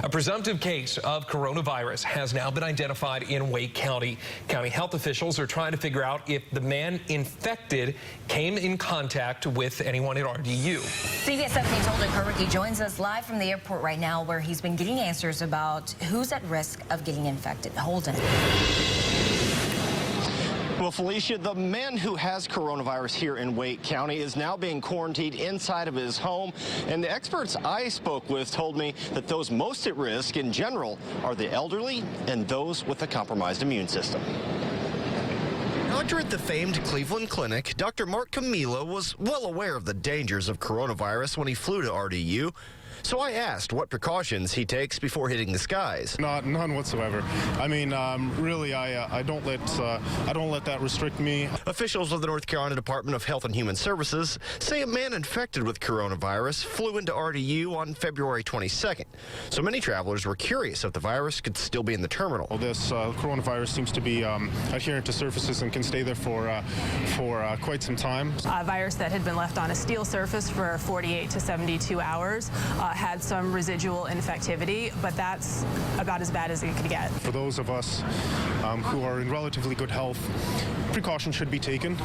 A presumptive case of coronavirus has now been identified in Wake County. County health officials are trying to figure out if the man infected came in contact with anyone at RDU. CBS 17's Holden Kurwicki joins us live from the airport right now, where he's been getting answers about who's at risk of getting infected. Holden. Well, Felicia, the man who has coronavirus here in Wake County is now being quarantined inside of his home. And the experts I spoke with told me that those most at risk in general are the elderly and those with a compromised immune system. Doctor at the famed Cleveland Clinic, Dr. Mark Camilo was well aware of the dangers of coronavirus when he flew to RDU. So I asked what precautions he takes before hitting the skies. None whatsoever. I mean, really, I don't let that restrict me. Officials of the North Carolina Department of Health and Human Services say a man infected with coronavirus flew into RDU on February 22nd. So many travelers were curious if the virus could still be in the terminal. Well, this coronavirus seems to be adherent to surfaces and can stay there for quite some time. A virus that had been left on a steel surface for 48 to 72 hours had some residual infectivity, but that's about as bad as it could get. For those of us who are in relatively good health, precautions should be taken,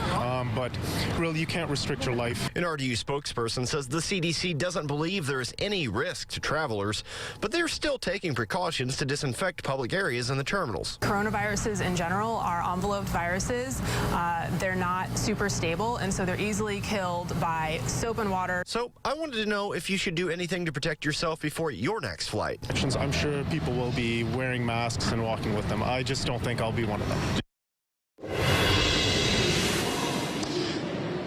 but really you can't restrict your life. An RDU spokesperson says the CDC doesn't believe there is any risk to travelers, but they're still taking precautions to disinfect public areas in the terminals. Coronaviruses in general are enveloped viruses. They're not super stable, and so they're easily killed by soap and water. So I wanted to know if you should do anything to protect yourself before your next flight. I'm sure people will be wearing masks and walking with them. I just don't think I'll be one of them.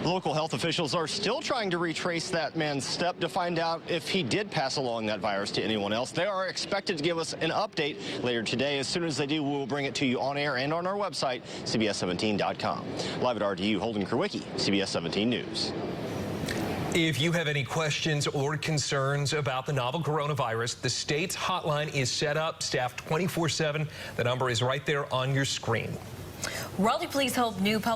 Local health officials are still trying to retrace that man's step to find out if he did pass along that virus to anyone else. They are expected to give us an update later today. As soon as they do, we will bring it to you on air and on our website, CBS17.com. Live at RDU, Holden Kurwicki, CBS 17 News. If you have any questions or concerns about the novel coronavirus, the state's hotline is set up, staffed 24/7. The number is right there on your screen. Raleigh police hope new public